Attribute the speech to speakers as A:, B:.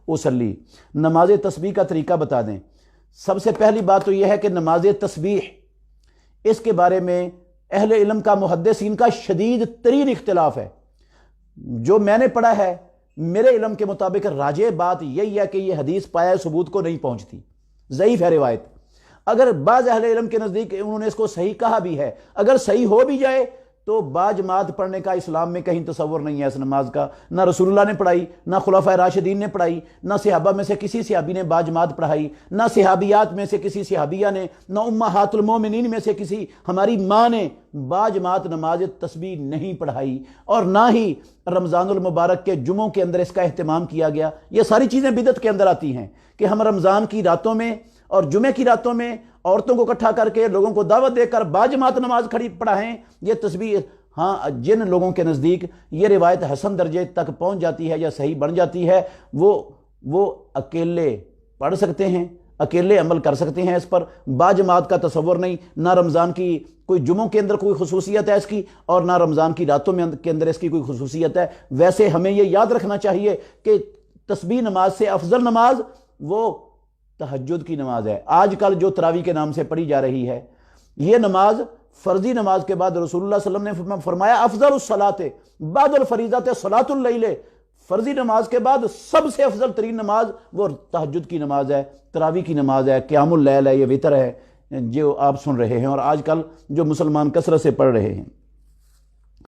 A: उसल्ली। नमाज तस्बीह का तरीका बता दें। सबसे पहली बात तो यह है कि नमाज तस्बीह, इसके बारे में अहले इल्म का, मुहद्दिसीन का शदीद तरीन इख्तिलाफ है। जो मैंने पढ़ा है, मेरे इल्म के मुताबिक राजे बात यही है कि यह हदीस पाया सबूत को नहीं पहुंचती, ज़ईफ है रिवायत। अगर बाज़ अहले इल्म के नज़दीक उन्होंने इसको सही कहा भी है, अगर सही हो भी जाए तो बाजमात पढ़ने का इस्लाम में कहीं तसव्वुर नहीं है इस नमाज का। ना रसूलुल्लाह ने पढ़ाई, ना खुलाफाए राशिदीन ने पढ़ाई, ना सहाबा में से किसी सहाबी ने बाजमात पढ़ाई, ना सहाबियात में से किसी सहाबिया ने, ना उम्महातुल मोमिनीन में से किसी हमारी माँ ने बाजमात नमाज तस्बीह नहीं पढ़ाई, और ना ही रमज़ानुल मुबारक के जुमों के अंदर इसका एहतमाम किया गया। ये सारी चीज़ें बिदअत के अंदर आती हैं कि हम रमज़ान की रातों में और जुमे की रातों में औरतों को इकट्ठा करके लोगों को दावत देकर बाजमात नमाज खड़ी पढ़ाएं, ये तस्बीह। हाँ, जिन लोगों के नज़दीक ये रिवायत हसन दर्जे तक पहुंच जाती है या सही बन जाती है, वो अकेले पढ़ सकते हैं, अकेले अमल कर सकते हैं इस पर। बाजमात का तसव्वुर नहीं, ना रमज़ान की कोई जुमों के अंदर कोई खुसूसियत है इसकी, और ना रमज़ान की रातों में के अंदर इसकी कोई खुसूसियत है। वैसे हमें ये याद रखना चाहिए कि तस्बीह नमाज से अफजल नमाज वो तहज्जुद की नमाज है। आजकल जो तरावी के नाम से पढ़ी जा रही है, ये नमाज फर्जी नमाज के बाद रसूलुल्लाह सल्लल्लाहु अलैहि वसल्लम ने फरमाया अफजलुस सलाते बादल फरीज़ाते सलातुल लैल, फर्जी नमाज के बाद सबसे अफजल तरीन नमाज वो तहज्जुद की नमाज है, तरावी की नमाज है, क़ियामुल लैल है, ये वितर है जो आप सुन रहे हैं और आजकल जो मुसलमान कसरत से पढ़ रहे हैं।